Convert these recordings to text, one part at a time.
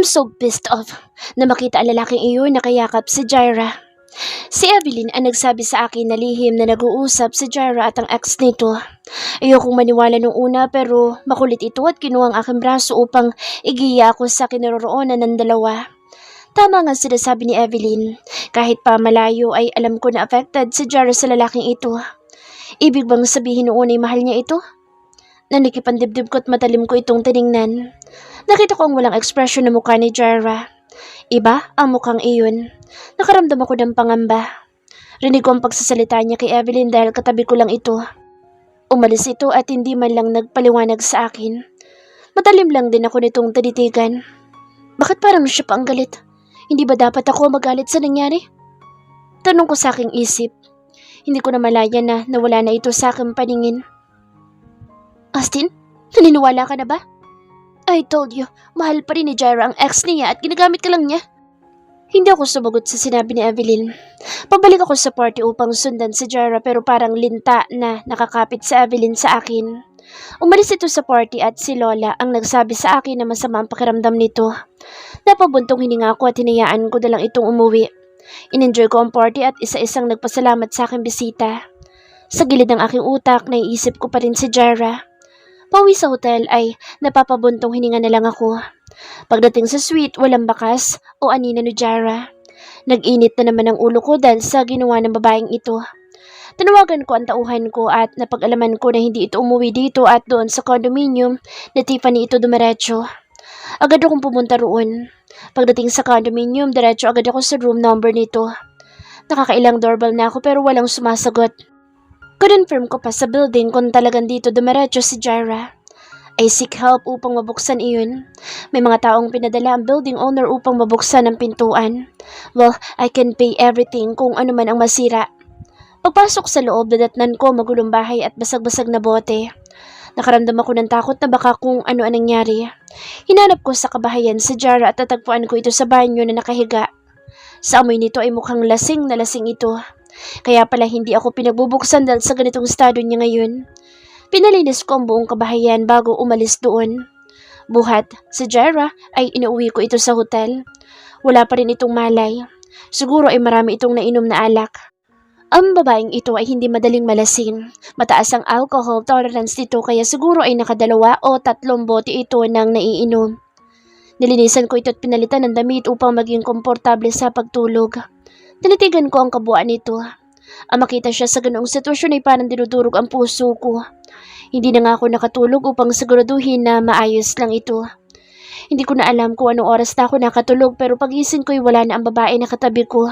so pissed off na makita ang lalaking iyon nakayakap si Jaira. Si Evelyn ang nagsabi sa akin na lihim na nag-uusap si Jaira at ang ex nito. Ayokong maniwala nung una pero makulit ito at kinuha ang aking braso upang igiya ako sa kinaroroonan ng dalawa. Tama nga sinasabi ni Evelyn, kahit pa malayo ay alam ko na affected si Jaira sa lalaking ito. Ibig bang sabihin noon ay mahal niya ito? Nanikip ang dibdib ko at matalim ko itong tiningnan. Nakita ko ang walang ekspresyon na mukha ni Jaira. Iba ang mukhang iyon. Nakaramdam ako ng pangamba. Rinig ko ang pagsasalita niya kay Evelyn dahil katabi ko lang ito. Umalis ito at hindi man lang nagpaliwanag sa akin. Matalim lang din ako nitong tinitigan. Bakit parang siya pa ang galit? Hindi ba dapat ako magalit sa nangyari? Tanong ko sa aking isip. Hindi ko na malaya na nawala na ito sa aking paningin. Austin, naniniwala ka na ba? I told you, mahal pa rin ni Jaira ang ex niya at ginagamit ka lang niya. Hindi ako sumagot sa sinabi ni Evelyn. Pabalik ako sa party upang sundan si Jaira pero parang linta na nakakapit si Evelyn sa akin. Umalis ito sa party at si Lola ang nagsabi sa akin na masama ang pakiramdam nito. Napabuntong hininga ako at hinayaan ko na lang itong umuwi. In-enjoy ko ang party at isa-isang nagpasalamat sa aking bisita. Sa gilid ng aking utak, naiisip ko pa rin si Jaira. Pauwi sa hotel ay napapabuntong hininga na lang ako. Pagdating sa suite, walang bakas o anina ni Jaira. Nag-init na naman ang ulo ko dahil sa ginawa ng babaeng ito. Tanawagan ko ang tauhan ko at napag-alaman ko na hindi ito umuwi dito at doon sa condominium na Tiffany ito dumiretso. Agad akong pumunta roon. Pagdating sa condominium, diretso agad ako sa room number nito. Nakakailang doorbell na ako pero walang sumasagot. Confirm ko pa sa building kung talagang dito dumiretso si Jaira. I seek help upang mabuksan iyon. May mga taong pinadala ang building owner upang mabuksan ang pintuan. Well, I can pay everything kung ano man ang masira. Pagpasok sa loob, nadatnan ko magulong bahay at basag-basag na bote. Nakaramdam ako ng takot na baka kung ano ang nangyari. Hinanap ko sa kabahayan si Jaira at natagpuan ko ito sa banyo na nakahiga. Sa amoy nito ay mukhang lasing na lasing ito. Kaya pala hindi ako pinagbubuksan dahil sa ganitong estado niya ngayon. Pinalinis ko ang buong kabahayan bago umalis doon. Buhat, si Jaira ay inuwi ko ito sa hotel. Wala pa rin itong malay. Siguro ay marami itong nainom na alak. Ang babaeng ito ay hindi madaling malasing. Mataas ang alcohol tolerance nito kaya siguro ay nakadalawa o 3 bote ito nang naiinom. Nilinisan ko ito at pinalitan ng damit upang maging komportable sa pagtulog. Tinitigan ko ang kabuuan nito. Ang makita siya sa ganoong sitwasyon ay parang dinudurog ang puso ko. Hindi na nga ako nakatulog upang siguraduhin na maayos lang ito. Hindi ko na alam kung anong oras na ako nakatulog pero pagising ko ay wala na ang babae na katabi ko.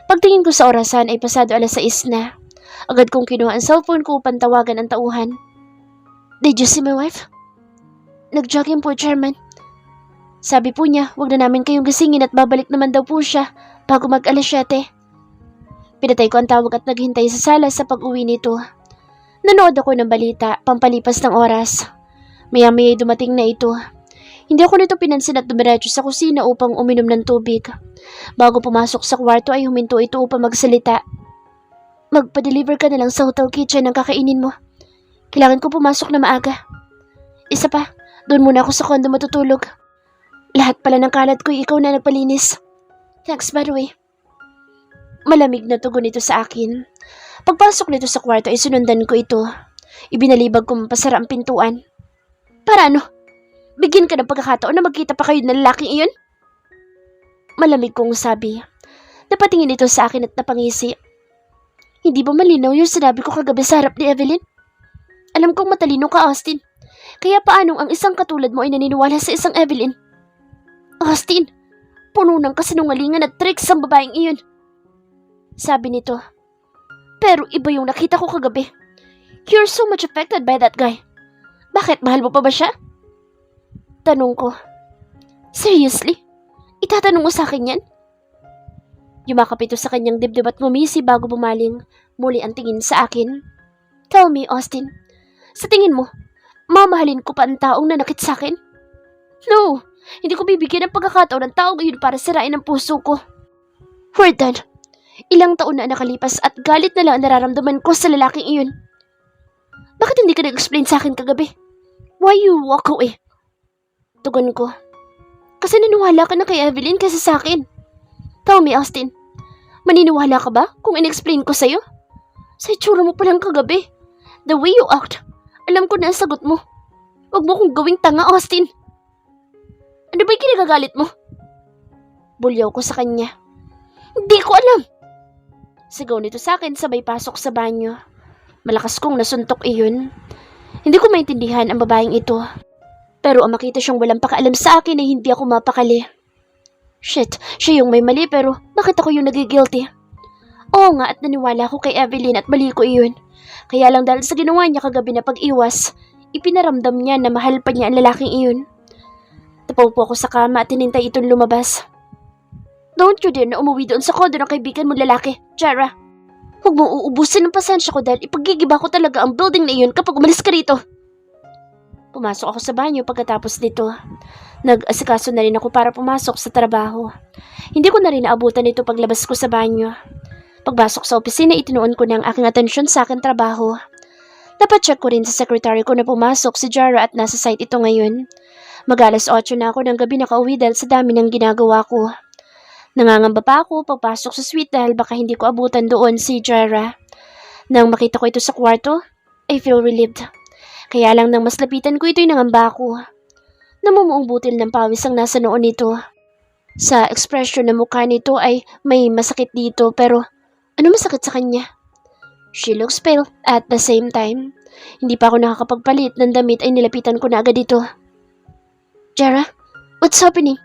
Pagtingin ko sa orasan ay pasado 6:00 na. Agad kong kinuha ang cellphone ko upang tawagan ang tauhan. Did you see my wife? Nag-jogging po, Chairman. Sabi po niya, wag na namin kayong gisingin at babalik naman daw po siya bago mag-7:00. Pinatay ko ang tawag at naghintay sa sala sa pag-uwi nito. Nanood ako ng balita, pampalipas ng oras. Maya-maya dumating na ito. Hindi ako nito pinansin at dumiretso sa kusina upang uminom ng tubig. Bago pumasok sa kwarto ay huminto ito upang magsalita. Magpa-deliver ka na lang sa hotel kitchen ng kakainin mo. Kailangan ko pumasok na maaga. Isa pa, doon muna ako sa kondo matutulog. Lahat pala ng kalat ko ikaw na nagpalinis. Thanks by the way. Malamig na tugon ito sa akin. Pagpasok nito sa kwarto ay sinundan ko ito. Ibinalibag kong pasara ang pintuan. Para ano? Bigyan ka ng pagkakataon na magkita pa kayo ng lalaking iyon? Malamig kong sabi. Napatingin ito sa akin at napangisi. Hindi ba malinaw yung sinabi ko kagabi sa harap ni Evelyn? Alam kong matalino ka, Austin. Kaya paanong ang isang katulad mo ay naniniwala sa isang Evelyn? Austin, puno ng kasinungalingan at tricks ang babaeng iyon. Sabi nito. Pero iba yung nakita ko kagabi. You're so much affected by that guy. Bakit, mahal mo pa ba siya? Tanong ko. Seriously? Itatanong mo sa akin yan? Yumakap ito sa kanyang dibdib at ngumisi bago bumaling. Muli ang tingin sa akin. Tell me, Austin. Sa tingin mo, mamahalin ko pa ang taong nanakit sa akin? No, hindi ko bibigyan ng pagkakataon ng taong iyon para sirain ang puso ko. We're done. Ilang taon na nakalipas at galit na lang ang nararamdaman ko sa lalaking iyon. Bakit hindi ka nag-explain sa akin kagabi? Why you walk away? Tugon ko. Kasi naniwala ka na kay Evelyn kaysa sa akin. Tell me, Austin. Maniniwala ka ba kung in-explain ko sa'yo? Sa itsura mo palang kagabi. The way you act. Alam ko na ang sagot mo. Huwag mo kong gawing tanga, Austin. Ano ba yung kinagagalit mo? Bulyaw ko sa kanya. Hindi ko alam. Sigaw nito sa akin sabay pasok sa banyo. Malakas kong nasuntok iyon. Hindi ko maintindihan ang babaeng ito. Pero ang makita siyang walang pakaalam sa akin ay hindi ako mapakali. Shit, siya yung may mali pero bakit ako yung nagigilty? Oo nga at naniwala ko kay Evelyn at mali ko iyon. Kaya lang dahil sa ginawa niya kagabi na pag-iwas, ipinaramdam niya na mahal pa niya ang lalaking iyon. Tapaw po ako sa kama at tinintay itong lumabas. Don't you dare na umuwi doon sa kondo ng kaibigan mong lalaki, Jara. Huwag mong uubusin ng pasensya ko dahil ipagigiba ko talaga ang building na iyon kapag umalis ka rito. Pumasok ako sa banyo pagkatapos nito. Nag-asikaso na rin ako para pumasok sa trabaho. Hindi ko na rin naabutan ito paglabas ko sa banyo. Pagbasok sa opisina, itinuon ko na ang aking atensyon sa aking trabaho. Napacheck ko rin sa secretary ko na pumasok si Jara at nasa site ito ngayon. Mag-alas 8 na ako ng gabi nakauwi dahil sa dami ng ginagawa ko. Nangangamba pa ako pagpasok sa suite dahil baka hindi ko abutan doon si Jara. Nang makita ko ito sa kwarto, I feel relieved. Kaya lang nang mas lapitan ko ito'y nangamba ako. Namumuong butil ng pawis ang nasa noon nito. Sa ekspresyon ng mukha nito ay may masakit dito pero ano masakit sa kanya? She looks pale at the same time. Hindi pa ako nakakapagpalit ng damit ay nilapitan ko na agad ito. Jara, what's happening?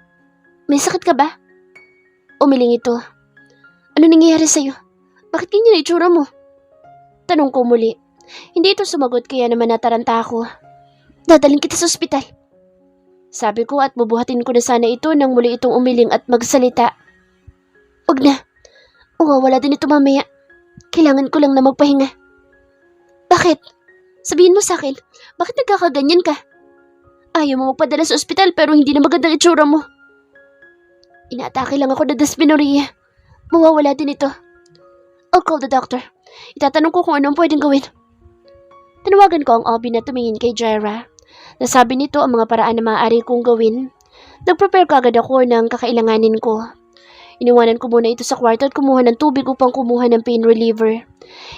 May sakit ka ba? Umiling ito. Ano nangyayari sa'yo? Bakit ganyan na itsura mo? Tanong ko muli. Hindi ito sumagot kaya naman nataranta ako. Dadaling kita sa ospital. Sabi ko at bubuhatin ko na sana ito nang muli itong umiling at magsalita. Huwag na. Mawawala din ito mamaya. Kailangan ko lang na magpahinga. Bakit? Sabihin mo sa akin, bakit nagkakaganyan ka? Ayaw mo magpadala sa ospital pero hindi na magandang itsura mo. Inaatake lang ako na dysmenorrhea. Mawawala din ito. I'll call the doctor. Itatanong ko kung ano ang pwedeng gawin. Tanawagan ko ang OB na tumingin kay Jara. Nasabi nito ang mga paraan na maaari kong gawin. Nag-prepare kagad ako ng kakailanganin ko. Iniwanan ko muna ito sa kwarto at kumuha ng tubig upang kumuha ng pain reliever.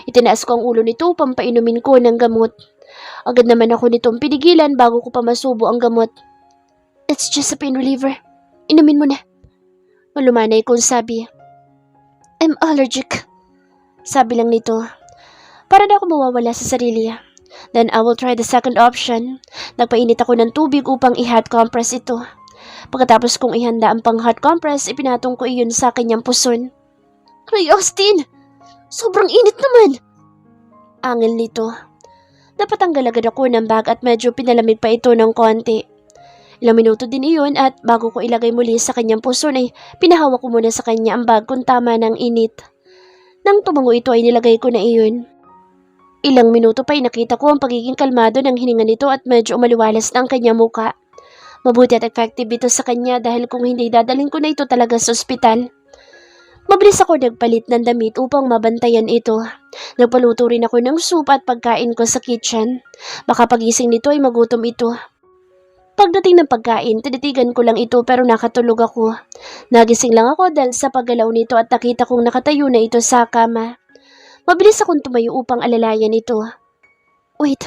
Itinaas ko ang ulo nito upang painumin ko ng gamot. Agad naman ako nitong pinigilan bago ko pa masubo ang gamot. It's just a pain reliever. Inumin mo na. Malumanay kong sabi. I'm allergic. Sabi lang nito. Para na ako mawawala sa sarili. Then I will try the second option. Nagpainit ako ng tubig upang i-hot compress ito. Pagkatapos kong ihanda ang pang-hot compress, ipinatong ko iyon sa kanyang puson. Ray Austin! Sobrang init naman! Angil nito. Napatanggal agad ako ng bag at medyo pinalamig pa ito ng konti. Ilang minuto din iyon at bago ko ilagay muli sa kanyang puson ay pinahawak ko muna sa kanya ang bag kung tama ng init. Nang tumango ito ay nilagay ko na iyon. Ilang minuto pa ay nakita ko ang pagiging kalmado ng hininga nito at medyo umaliwalas na ang kanyang muka. Mabuti at effective ito sa kanya dahil kung hindi dadalhin ko na ito talaga sa ospital. Mabilis ako nagpalit ng damit upang mabantayan ito. Nagpaluto rin ako ng soup at pagkain ko sa kitchen. Baka pagising nito ay magutom ito. Pagdating ng pagkain, tinitigan ko lang ito pero nakatulog ako. Nagising lang ako dahil sa paggalaw nito at nakita kong nakatayo na ito sa kama. Mabilis akong tumayo upang alalayan ito. Wait,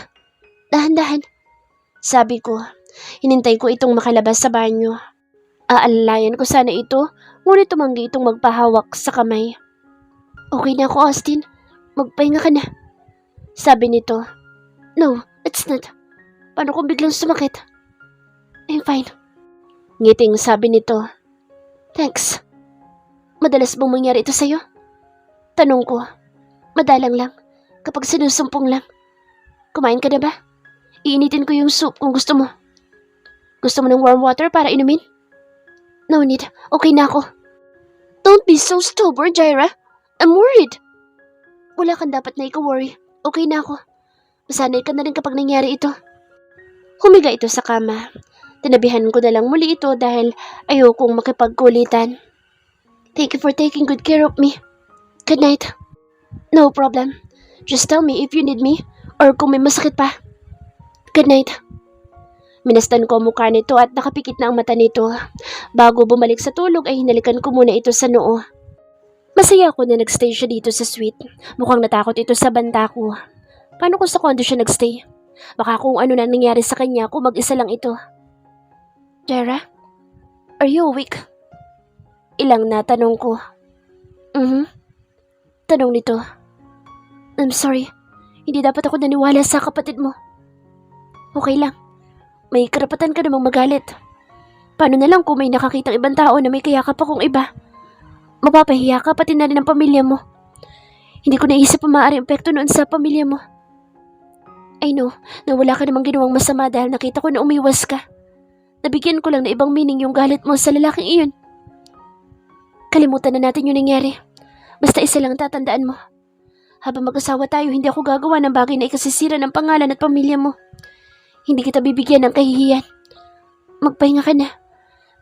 dahan-dahan. Sabi ko, hinintay ko itong makalabas sa banyo. Aalalayan ko sana ito, ngunit tumanggi itong magpahawak sa kamay. Okay na ako, Austin. Magpahinga ka na. Sabi nito. No, it's not. Paano kung biglang sumakit? I'm fine. Ngiting sabi nito. Thanks. Madalas bang mangyari ito sa'yo? Tanong ko. Madalang lang. Kapag sinusumpong lang. Kumain ka na ba? Iinitin ko yung soup kung gusto mo. Gusto mo ng warm water para inumin? No need. Okay na ako. Don't be so stubborn, Jara. I'm worried. Wala kang dapat na ikaw-worry. Okay na ako. Masanay ka na rin kapag nangyari ito. Humiga ito sa kama. Tinabihan ko na lang muli ito dahil ayokong makipagkulitan. Thank you for taking good care of me. Good night. No problem. Just tell me if you need me or kung may masakit pa. Good night. Minastan ko ang mukha nito at nakapikit na ang mata nito. Bago bumalik sa tulog ay hinalikan ko muna ito sa noo. Masaya ako na nagstay siya dito sa suite. Mukhang natakot ito sa banta ko. Paano kung sa condo siya nagstay? Baka kung ano na nangyari sa kanya kung mag-isa lang ito. Jaira? Are you awake? Ilang na tanong ko. Tanong nito. I'm sorry. Hindi dapat ako naniwala sa kapatid mo. Okay lang. May karapatan ka namang magalit. Paano na lang kung may nakakitang ibang tao na may kayakap akong iba? Mapapahiya ka pati na rin ang pamilya mo. Hindi ko naisip ang maaaring epekto noon sa pamilya mo. I know na wala ka namang ginawang masama dahil nakita ko na umiwas ka. Nabigyan ko lang na ibang meaning yung galit mo sa lalaking iyon. Kalimutan na natin yung nangyari. Basta isa lang ang tatandaan mo. Habang mag-asawa tayo, hindi ako gagawa ng bagay na ikasisira ng pangalan at pamilya mo. Hindi kita bibigyan ng kahihiyan. Magpahinga ka na.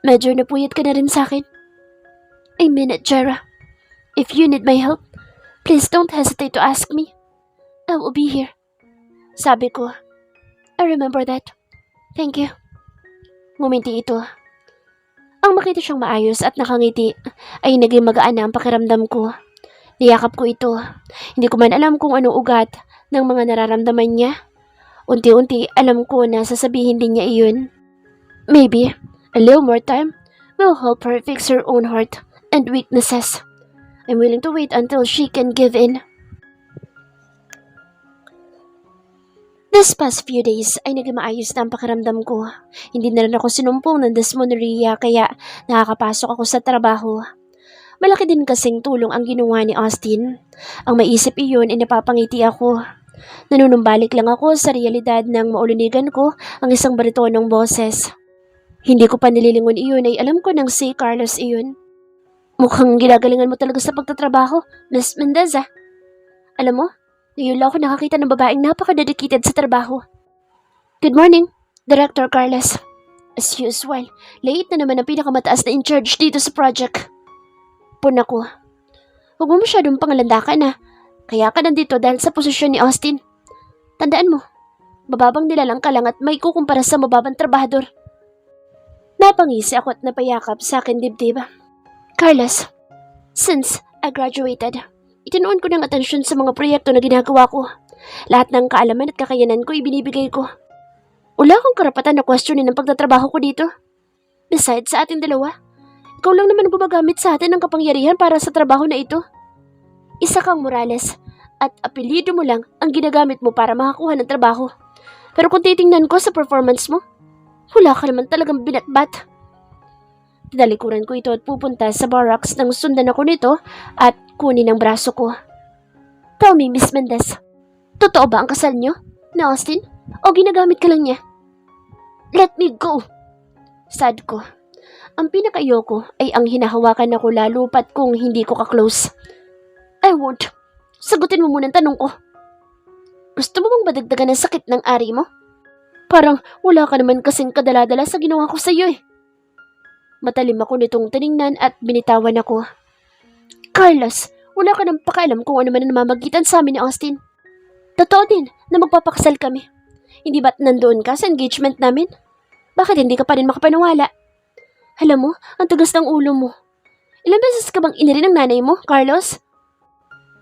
Medyo napuyat ka na rin sa akin. I mean it, Jaira. If you need my help, please don't hesitate to ask me. I will be here. Sabi ko. I remember that. Thank you. Nguminti ito. Ang makita siyang maayos at nakangiti ay naging magaan na ang pakiramdam ko. Niyakap ko ito. Hindi ko man alam kung anong ugat ng mga nararamdaman niya. Unti-unti alam ko na sasabihin din niya iyon. Maybe a little more time will help her fix her own heart and weaknesses. I'm willing to wait until she can give in. This past few days ay naging maayos na ang pakiramdam ko. Hindi na rin ako sinumpong ng dysmenorrhea kaya nakakapasok ako sa trabaho. Malaki din kasing tulong ang ginawa ni Austin. Ang maisip iyon ay napapangiti ako. Nanunumbalik lang ako sa realidad ng maulunigan ko ang isang baritonong boses. Hindi ko pa nililingon iyon ay alam ko nang si Carlos iyon. Mukhang ginagalingan mo talaga sa pagtatrabaho, Miss Mendeza. Alam mo, ngayon lang ako nakakita ng babaeng napaka-dedicated sa trabaho. Good morning, Director Carlos. As usual, late na naman ang pinakamataas na in-charge dito sa project. Puna ko. Huwag mo masyadong pangalandakan na. Kaya ka nandito dahil sa posisyon ni Austin. Tandaan mo, mababang nilalang ka lang at may kukumpara sa mababang trabahador. Napangisi ako at napayakap sa akin dibdib. Carlos, since I graduated, itinuon ko ng atensyon sa mga proyekto na ginagawa ko. Lahat ng kaalaman at kakayanan ko ibinibigay ko. Wala akong karapatan na questionin ang pagtatrabaho ko dito. Besides sa ating dalawa, ikaw lang naman ang gumagamit sa atin ng kapangyarihan para sa trabaho na ito. Isa kang Morales at apelyido mo lang ang ginagamit mo para makakuha ng trabaho. Pero kung titingnan ko sa performance mo, wala ka naman talagang binatbat. Tinalikuran ko ito at pupunta sa barracks nang sundan ako nito at kunin ang braso ko. Tell me, Miss Mendez, totoo ba ang kasal niyo na Austin o ginagamit ka lang niya? Let me go! Sad ko. Ang pinakayoko ay ang hinahawakan ako lalo pat kung hindi ko ka-close. I won't. Sagutin mo muna ang tanong ko. Gusto mo bang badagdagan ang sakit ng ari mo? Parang wala ka naman kasing kadaladala sa ginawa ko sa iyo eh. Matalim ako nitong tiningnan at binitawan ako. Carlos, wala ka nang pakialam kung ano man ang namamagitan sa amin ni Austin. Totoo din na magpapakasal kami. Hindi ba't nandoon ka sa engagement namin? Bakit hindi ka pa rin makapaniwala? Alam mo, ang tugas ng ulo mo. Ilang beses ka bang iniri ng nanay mo, Carlos?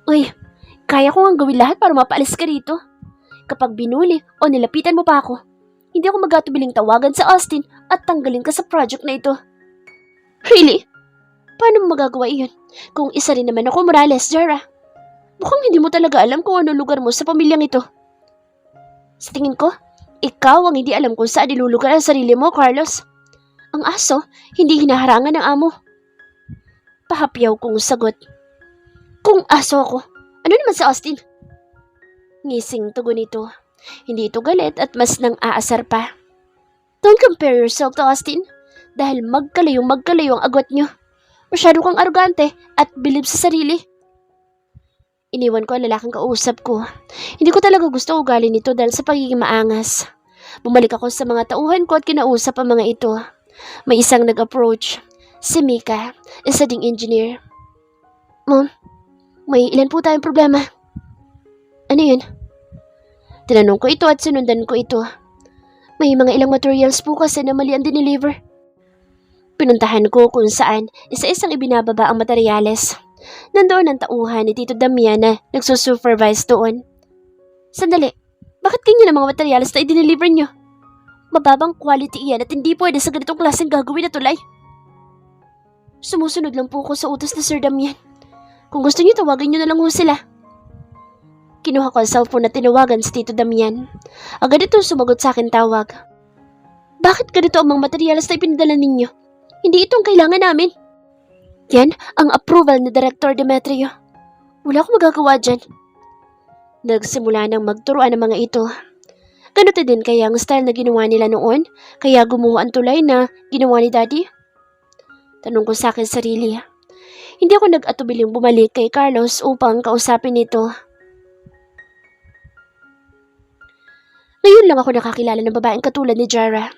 Uy, kaya ko nga gawin lahat para mapaalis ka rito. Kapag binuli o nilapitan mo pa ako, hindi ako magatubiling tawagan sa Austin at tanggalin ka sa project na ito. Really? Paano mo magagawa iyon? Kung isa rin naman ako Morales, Jaira. Mukhang hindi mo talaga alam kung ano lugar mo sa pamilyang ito. Sa tingin ko, ikaw ang hindi alam kung saan ilulugar ang sarili mo, Carlos. Ang aso, hindi hinaharangan ng amo. Pahapyaw kong sagot. Kung aso ako, ano naman sa Austin? Ngising tugon ito. Hindi ito galit at mas nang aasar pa. Don't compare yourself to Austin. Dahil magkalayong ang agwat nyo. Masyado kang arugante at bilib sa sarili. Iniwan ko ang lalaking kausap ko. Hindi ko talaga gusto ugali nito dahil sa pagiging maangas. Bumalik ako sa mga tauhan ko at kinausap ang mga ito. May isang nag-approach. Si Mika, isa ding engineer. Mom, may ilan po tayong problema. Ano yun? Tinanong ko ito at sinundan ko ito. May mga ilang materials po kasi na mali ang dineliver. Pinuntahan ko kung saan isa-isang ibinababa ang materyales. Nandoon ang tauhan ni Tito Damian na nagsusupervise doon. Sandali, bakit ganyan ang mga materyales na i-deliver nyo? Mababang quality iyan at hindi pwede sa ganitong klaseng gagawin na tulay. Sumusunod lang po ko sa utos na Sir Damian. Kung gusto niyo, tawagan niyo na lang ho sila. Kinuha ko ang cellphone at tinawagan si Tito Damian. Agad ito sumagot sa akin tawag. Bakit ganito ang mga materyales na ipinadala ninyo? Hindi itong kailangan namin. Yan ang approval ni Director Demetrio. Wala akong magagawa dyan. Nagsimula nang magturuan ang mga ito. Ganito din kaya ang style na ginawa nila noon, kaya gumawa ang tulay na ginawa ni Daddy? Tanong ko sa akin sarili. Hindi ako nag-atubiling bumalik kay Carlos upang kausapin ito. Ngayon lang ako nakakilala ng babaeng katulad ni Jara.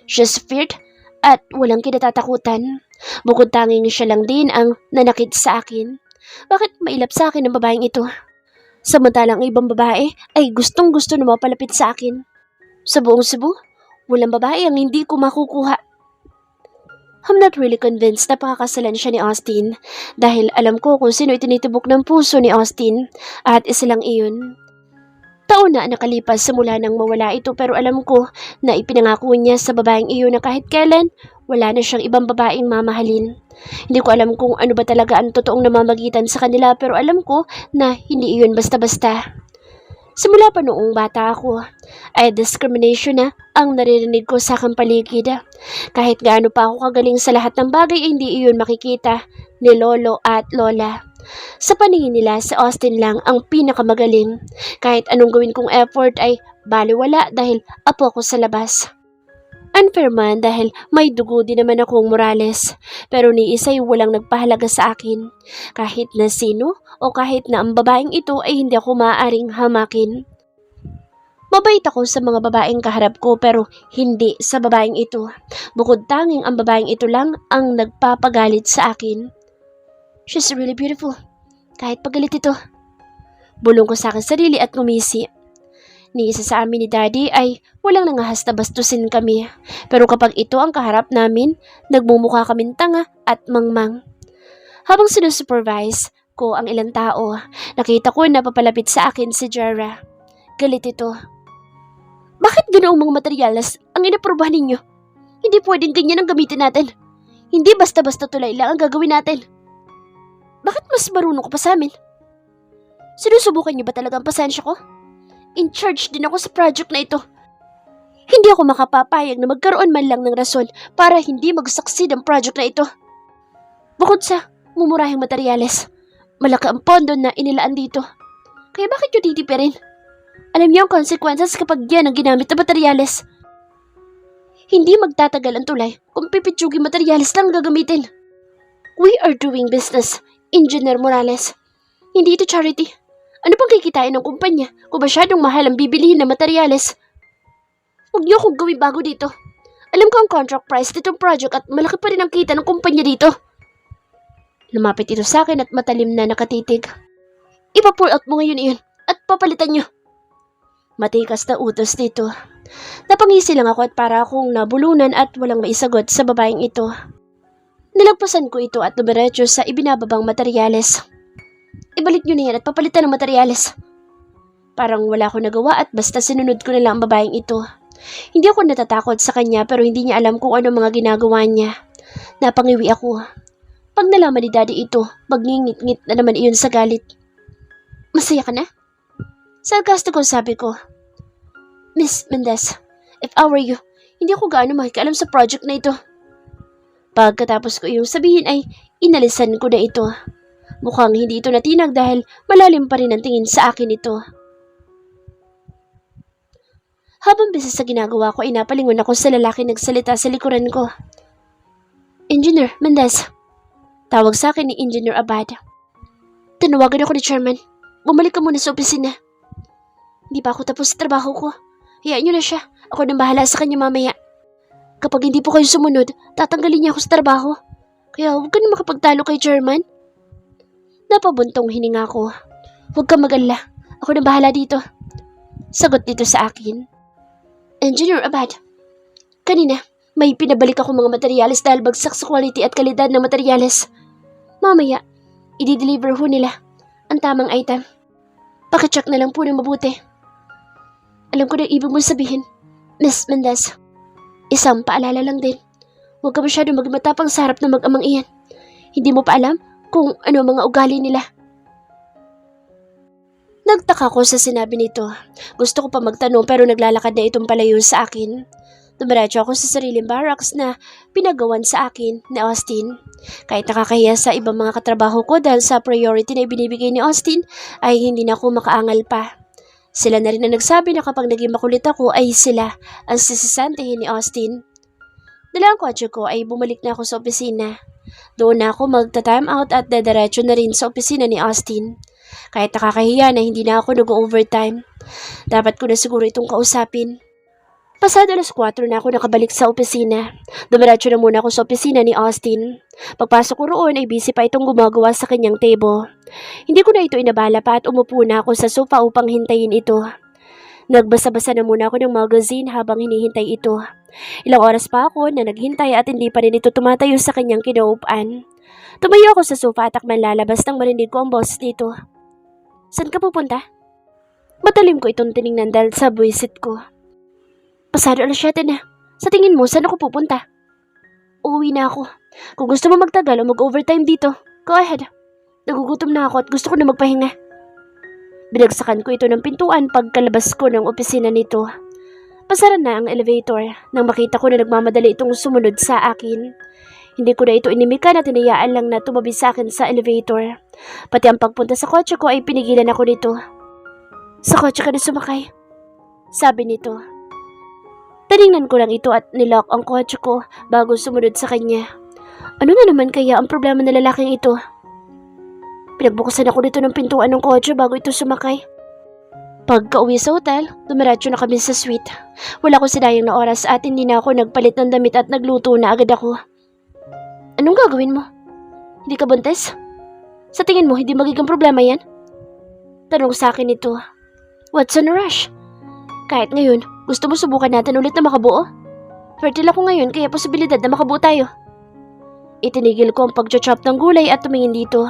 She's feared at walang kinatatakutan. Bukod tanging siya lang din ang nanakit sa akin. Bakit mailap sa akin ang babaeng ito? Samantalang ang ibang babae ay gustong-gusto na mapalapit sa akin. Sa buong Cebu, walang babae ang hindi ko makukuha. I'm not really convinced na pakakasalan siya ni Austin dahil alam ko kung sino itinitibok ng puso ni Austin at isa lang iyon. Taon na nakalipas simula nang mawala ito pero alam ko na ipinangako niya sa babaeng iyon na kahit kailan wala na siyang ibang babaeng mamahalin. Hindi ko alam kung ano ba talaga ang totoong namamagitan sa kanila pero alam ko na hindi iyon basta-basta. Simula pa noong bata ako, ay discrimination na ang naririnig ko sa aking paligid. Kahit gaano pa ako kagaling sa lahat ng bagay ay hindi iyon makikita ni Lolo at Lola. Sa paningin nila, si Austin lang ang pinakamagaling. Kahit anong gawin kong effort ay baliwala dahil apo ako sa labas. Unfair man dahil may dugo din naman akong Morales. Pero ni isa'y walang nagpahalaga sa akin. Kahit na sino o kahit na ang babaeng ito ay hindi ako maaaring hamakin. Mabait ako sa mga babaeng kaharap ko pero hindi sa babaeng ito. Bukod tanging ang babaeng ito lang ang nagpapagalit sa akin. She's really beautiful. Kahit pagalit ito. Bulong ko sa akin sarili at ngumisi. Ni isa sa amin ni Daddy ay walang nangahas na bastusin kami. Pero kapag ito ang kaharap namin, nagmumukha kaming tanga at mangmang. Habang sinusupervise ko ang ilang tao, nakita ko na papalapit sa akin si Jara. Galit ito. Bakit ganoong mga materyales ang inaprubahan ninyo? Hindi pwedeng ganyan ang gamitin natin. Hindi basta-basta tulay lang ang gagawin natin. Bakit mas marunong ko pa sa amin? Sinusubukan niyo ba talaga ang pasensya ko? In charge din ako sa project na ito. Hindi ako makapapayag na magkaroon man lang ng rason para hindi mag-succeed ang project na ito. Bukod sa mumurahing materyales, malaki ang pondo na inilaan dito. Kaya bakit nyo titipirin? Alam niyo ang consequences kapag yan ang ginamit na materyales. Hindi magtatagal ang tulay kung pipitsuging materyales lang gagamitin. We are doing business, Engineer Morales. Hindi ito charity. Ano pang kikitain ng kumpanya kung masyadong mahal ang bibilihin na materyales? Huwag niyo akong gawin bago dito. Alam ko ang contract price nitong project at malaki pa rin ang kita ng kumpanya dito. Lumapit ito sa akin at matalim na nakatitig. Ipa-pull out mo ngayon iyon at papalitan niyo. Matikas na utos dito. Napangisi lang ako at para akong nabulunan at walang maisagot sa babaeng ito. Nilagpasan ko ito at dumiretso sa ibinababang materyales. Ibalik nyo na yan at papalitan ng materyales. Parang wala ko nagawa at basta sinunod ko na lang ang babaeng ito. Hindi ako natatakot sa kanya pero hindi niya alam kung ano mga ginagawa niya. Napangiwi ako. Pag nalaman ni Daddy ito, magngingit-ngit na naman iyon sa galit. Masaya ka na? Sarcastic ko sabi ko. Miss Mendez, if I were you, hindi ako gaano makikialam sa project na ito. Pagkatapos ko iyong sabihin ay inalisan ko na ito. Mukhang hindi ito natinag dahil malalim pa rin ang tingin sa akin ito. Habang busy sa ginagawa ko ay napalingon ako sa lalaki nagsalita sa likuran ko. Engineer Mendez. Tawag sa akin ni Engineer Abad. Tinawagan ako ni Chairman. Bumalik ka muna sa opisina. Hindi pa ako tapos sa trabaho ko. Hayaan niyo na siya. Ako nang bahala sa kanya mamaya. Kapag hindi po kayo sumunod, tatanggalin niya ako sa trabaho. Kaya huwag ka na makapagtalo kay Chairman. Napabuntong hininga ko. Huwag kang mag-alala. Ako nang bahala dito. Sagot dito sa akin. Engineer Abad, Kanina, may pinabalik ako mga materyales dahil bagsak sa quality at kalidad ng materyales. Mamaya, i-deliver ho nila ang tamang item. Pakicheck na lang po ng mabuti. Alam ko na ibig mo sabihin, Miss Mendez. Isang paalala lang din. Huwag ka masyado magmatapang sa harap ng mag-amang iyan. Hindi mo pa alam kung ano mga ugali nila. Nagtaka ko sa sinabi nito. Gusto ko pa magtanong pero naglalakad na itong palayo sa akin. Dumiretso ako sa sariling barracks na pinagawan sa akin ni Austin. Kahit nakakahiya sa ibang mga katrabaho ko dahil sa priority na ibinibigay ni Austin, ay hindi na ako makaangal pa. Sila na rin ang nagsabi na kapag naging makulit ako ay sila ang sisisantihin ni Austin. Dala ang kotse ko ay bumalik na ako sa opisina. Doon na ako magta-time out at dadiretso na rin sa opisina ni Austin. Kahit nakakahiya na hindi na ako nag-overtime. Dapat ko na siguro itong kausapin. Pasado alas 4 na ako nakabalik sa opisina. Dumiretso na muna ako sa opisina ni Austin. Pagpasok ko roon ay busy pa itong gumagawa sa kanyang table. Hindi ko na ito inabala pa at umupo na ako sa sofa upang hintayin ito. Nagbasa-basa na muna ako ng magazine habang hinihintay ito. Ilang oras pa ako na naghintay at hindi pa rin ito tumatayo sa kanyang kinaupan. Tumayo ako sa sofa at akman lalabas nang marinig ko ang boses nito. Saan ka pupunta? Matalim ko itong tiningnan dahil sa buwisit ko. Pasado alas 7 na. Sa tingin mo, saan ako pupunta? Uuwi na ako. Kung gusto mo magtagal o mag-overtime dito, go ahead. Nagugutom na ako at gusto ko na magpahinga. Binagsakan ko ito ng pintuan pagkalabas ko ng opisina nito. Pasara na ang elevator nang makita ko na nagmamadali itong sumunod sa akin. Hindi ko na ito inimikan at hinayaan lang na tumabi sa akin sa elevator. Pati ang pagpunta sa kotse ko ay pinigilan ako nito. Sa kotse ka na sumakay, sabi nito. Tinignan ko lang ito at nilock ang kotse ko bago sumunod sa kanya. Ano na naman kaya ang problema ng lalaking ito? Pinagbukasan ako nito ng pintuan ng kotse bago ito sumakay. Pagka-uwi sa hotel, dumiretso na kami sa suite. Wala akong sinayang na oras at hindi na ako nagpalit ng damit at nagluto na agad ako. Anong gagawin mo? Hindi ka buntis? Sa tingin mo, hindi magiging problema yan? Tanong sa akin ito. What's in a rush? Kahit ngayon, gusto mo subukan natin ulit na makabuo? Fertile ako ngayon kaya posibilidad na makabuo tayo. Itinigil ko ang pag-chop ng gulay at tumingin dito.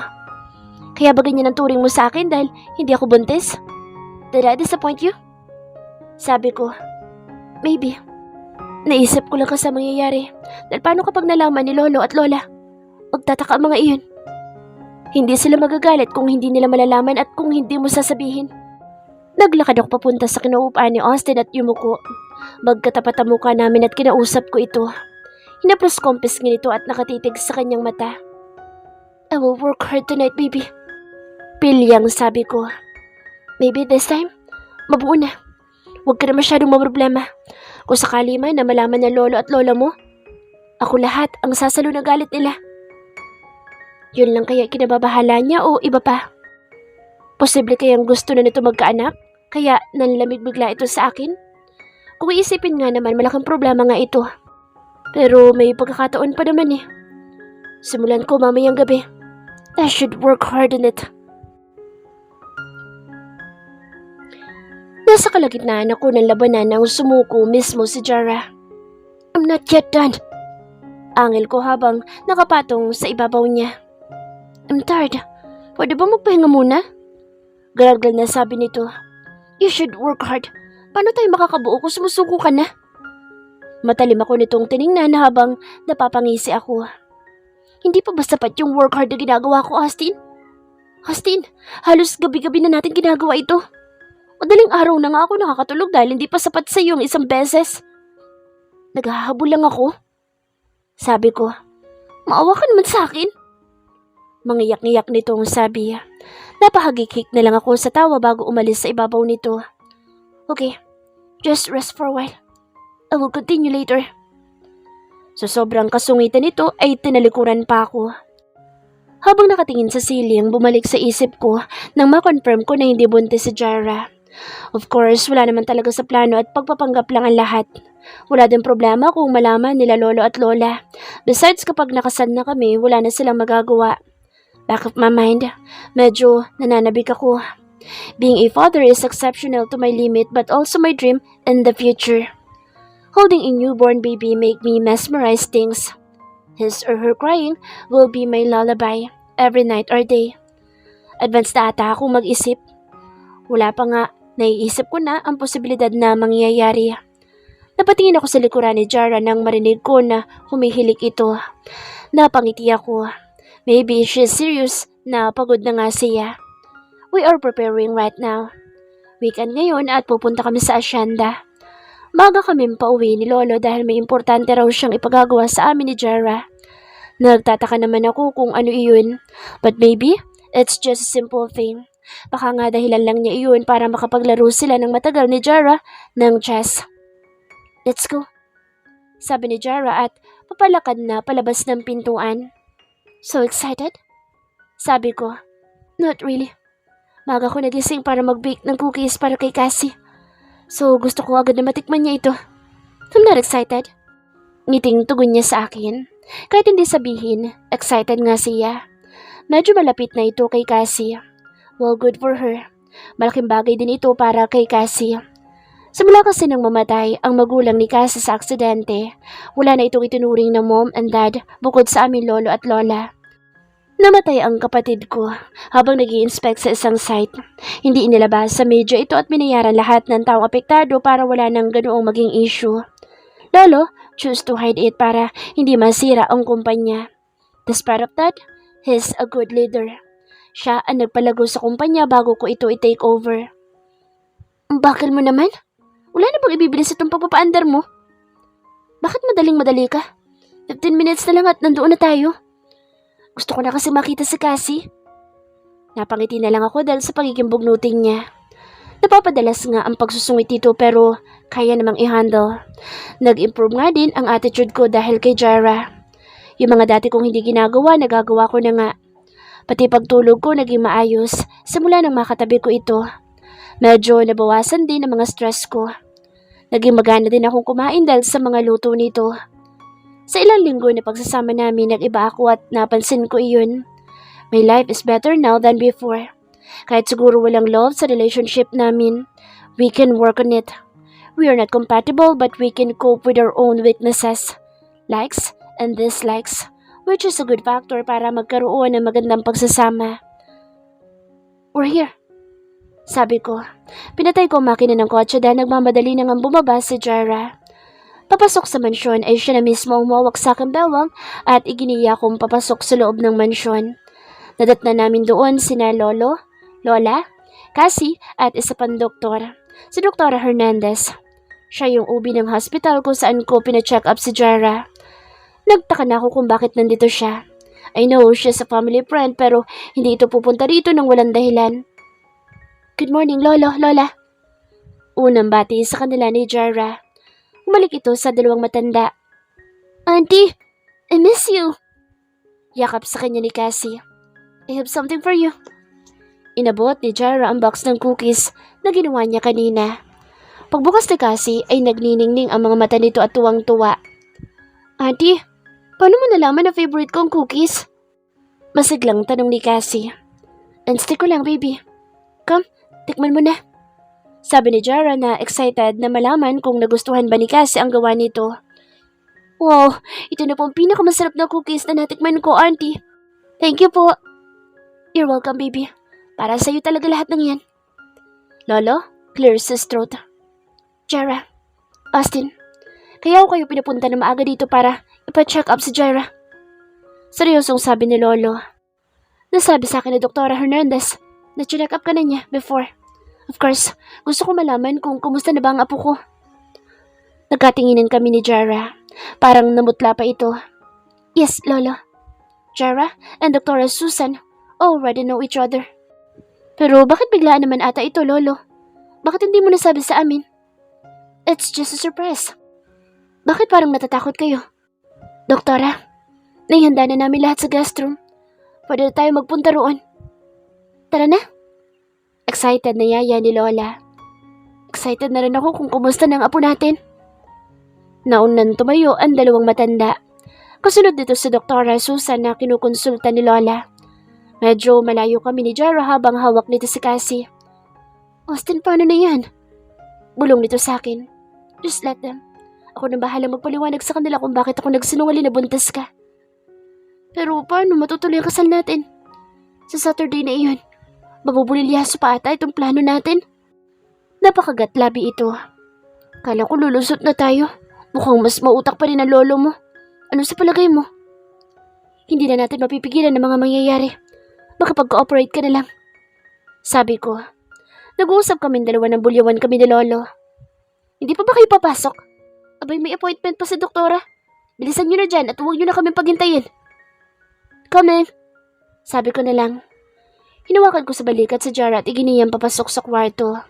Kaya ba ganyan ang turing mo sa akin dahil hindi ako buntis? Did I disappoint you? Sabi ko, maybe. Naisip ko lang kasi mangyayari dahil paano kapag nalaman ni Lolo at Lola? Magtataka ang mga iyon. Hindi sila magagalit kung hindi nila malalaman at kung hindi mo sasabihin. Naglakad ako papunta sa kinauupan ni Austin at yumuko. Magkatapat ang mukha namin at kinausap ko ito. Hinaplos ko ang pisngi nito at nakatitig sa kanyang mata. I will work hard tonight, baby. Pilyang sabi ko. Maybe this time, mabuo na. Huwag ka na masyadong maproblema. Kung sakali man na malaman ng lolo at lola mo, ako lahat ang sasalo na galit nila. Yun lang kaya kinababahala niya o iba pa? Posible kayang gusto na nito magkaanak? Kaya nanlamig bigla ito sa akin? Kung iisipin nga naman, malaking problema nga ito. Pero may pagkakataon pa naman eh. Simulan ko mamayang gabi. I should work hard on it. Nasa kalagitnaan ako ng labanan nang sumuko mismo si Jara. I'm not yet done. Angil ko habang nakapatong sa ibabaw niya. I'm tired. Pwede ba magpahinga muna? Garagal na sabi nito. You should work hard. Paano tayo makakabuo kung sumusuko ka na? Matalim ako nitong tiningnan habang napapangisi ako. Hindi pa ba sapat yung work hard na ginagawa ko, Austin? Austin, halos gabi-gabi na natin ginagawa ito. Madaling araw na nga ako nakakatulog dahil hindi pa sapat sa iyo ang isang beses. Naghahabol lang ako. Sabi ko, maawa ka naman sa akin. Mangiyak-ngiyak nitong sabi. Napahagikik na lang ako sa tawa bago umalis sa ibabaw nito. Okay, just rest for a while. I will continue later. Sa sobrang kasungitan nito ay tinalikuran pa ako. Habang nakatingin sa ceiling, bumalik sa isip ko nang ma-confirm ko na hindi buntis si Jara. Of course, wala naman talaga sa plano at pagpapanggap lang ang lahat. Wala din problema kung malaman nila lolo at lola. Besides, kapag nakasal na kami, wala na silang magagawa. Back of my mind, medyo nananabik ako. Being a father is exceptional to my limit but also my dream in the future. Holding a newborn baby make me mesmerize things. His or her crying will be my lullaby every night or day. Advanced na ata akong mag-isip. Wala pa nga, naiisip ko na ang posibilidad na mangyayari. Napatingin ako sa likuran ni Jara nang marinig ko na humihilik ito. Napangiti ako. Maybe she's serious na pagod na nga siya. We are preparing right now. Weekend ngayon at pupunta kami sa asyenda. Maga kaming pauwi ni Lolo dahil may importante raw siyang ipagagawa sa amin ni Jara. Nagtataka naman ako kung ano iyon. But maybe, it's just a simple thing. Baka nga dahilan lang niya iyon para makapaglaro sila ng matagal ni Jara ng chess. Let's go, sabi ni Jara at papalakad na palabas ng pintuan. So excited? Sabi ko, not really. Maga ko nagising para mag-bake ng cookies para kay Cassie. So gusto ko agad na matikman niya ito. I'm not excited. Ngiting tugon niya sa akin. Kahit hindi sabihin, excited nga siya. Medyo malapit na ito kay Cassie. Well, good for her. Malaking bagay din ito para kay Cassie. Simula kasi nang mamatay ang magulang ni Cassie sa aksidente, wala na itong itinuring na mom and dad bukod sa aming lolo at lola. Namatay ang kapatid ko habang nag-i-inspect sa isang site. Hindi inilabas sa media ito at binayaran lahat ng taong apektado para wala nang ganoong maging issue. Lolo choose to hide it para hindi masira ang kumpanya. Despite of that, he's a good leader. Siya ang nagpalago sa kumpanya bago ko ito i-take over. Ang bakal mo naman? Wala na bang ibibilis itong pagpapaandar mo? Bakit madaling-madali ka? 15 minutes na lang at nandoon na tayo. Gusto ko na kasi makita si Cassie. Napangiti na lang ako dahil sa pagiging bugnuting niya. Napapadalas nga ang pagsusungit dito pero kaya namang i-handle. Nag-improve nga din ang attitude ko dahil kay Jara. Yung mga dati kong hindi ginagawa, nagagawa ko na nga. Pati pagtulog ko naging maayos simula nang makatabi ko ito. Medyo nabawasan din ang mga stress ko. Naging magana din akong kumain dahil sa mga luto nito. Sa ilang linggo na pagsasama namin, nag-iba ako at napansin ko iyon. My life is better now than before. Kahit siguro walang love sa relationship namin, we can work on it. We are not compatible but we can cope with our own weaknesses, likes and dislikes, which is a good factor para magkaroon ng magandang pagsasama. We're here, sabi ko. Pinatay ko ang makina ng kotse dahil nagmamadali nang bumaba si Jara. Papasok sa mansyon ay siya na mismo ang umawak sa aking bewang at iginiya kong papasok sa loob ng mansyon. Nadatna namin doon sina Lolo, Lola, Cassie at isa pang doktor, si Dr. Hernandez. Siya yung ubi ng hospital kung saan ko pina-check up si Jara. Nagtaka na ako kung bakit nandito siya. I know she's a family friend pero hindi ito pupunta rito nang walang dahilan. Good morning, Lolo, Lola. Unang bati sa kanila ni Jara. Umalik ito sa dalawang matanda. Auntie, I miss you. Yakap sa kanya ni Cassie. I have something for you. Inabot ni Jara ang box ng cookies na ginawa niya kanina. Pagbukas ni Cassie ay nagniningning ang mga mata nito at tuwang-tuwa. Auntie, paano mo nalaman na favorite kong cookies? Masiglang tanong ni Cassie. Unstick ko lang, baby. Come, tikman mo na. Sabi ni Jara na excited na malaman kung nagustuhan ba ni Cassie ang gawa nito. Wow, ito na po ang pinakamasarap na cookies na natikman ko, Auntie. Thank you po. You're welcome, baby. Para sa'yo talaga lahat ng yan. Lolo, clears his throat. Jara, Austin, kaya ako kayo pinapunta na maaga dito para ipa-check up si Jara. Seryosong sabi ni Lolo. Nasabi sa akin ni Dr. Hernandez na check up ka na niya before. Of course, gusto ko malaman kung kumusta na ba ang apo ko. Nagkatinginan kami ni Jara. Parang namutla pa ito. Yes, Lolo. Jara and Dr. Susan already know each other. Pero bakit biglaan naman ata ito, Lolo? Bakit hindi mo nasabi sa amin? It's just a surprise. Bakit parang natatakot kayo? Doktora, naihanda na namin lahat sa guest room. Pwede na tayo magpunta roon. Tara na. Excited na yaya ni Lola. Excited na rin ako kung kumusta ng apo natin. Naunan tumayo ang dalawang matanda. Kasunod dito si Dr. Susan na kinukonsulta ni Lola. Medyo malayo kami ni Jara habang hawak nito si Cassie. Austin, paano na yan? Bulong nito sa akin. Just let them. Ako na bahalang magpaliwanag sa kanila kung bakit ako nagsinungaling na buntis ka. Pero paano matutuloy ang kasal natin? Sa Saturday na iyon, mabubulilyaso pa ata itong plano natin. Napakagatlabi ito. Kala ko lulusot na tayo. Mukhang mas mautak pa rin ang lolo mo. Ano sa palagay mo? Hindi na natin mapipigilan ang mga mangyayari. Baka pag-cooperate ka na lang. Sabi ko. Nag-uusap kaming dalawa ng bulyawan kami ni lolo. Hindi pa ba kayo papasok? Abay, may appointment pa sa doktora. Bilisan nyo na dyan at huwag nyo na kaming paghintayin. Come in. Sabi ko na lang. Hinawakan ko sa balikat si Jara at iginiyang papasok sa kwarto.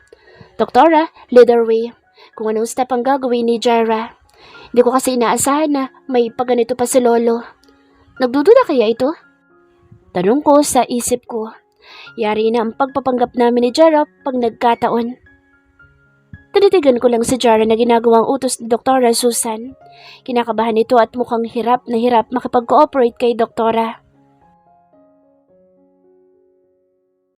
Doktora, lead our way. Kung anong step ang gagawin ni Jara. Hindi ko kasi inaasahan na may pagganito pa si lolo. Nagdududa kaya ito? Tanong ko sa isip ko. Yari na ang pagpapanggap namin ni Jara pag nagkataon. Tinitigan ko lang si Jara na ginagawang utos ni Doktora Susan. Kinakabahan ito at mukhang hirap na hirap makipag-cooperate kay Doktora.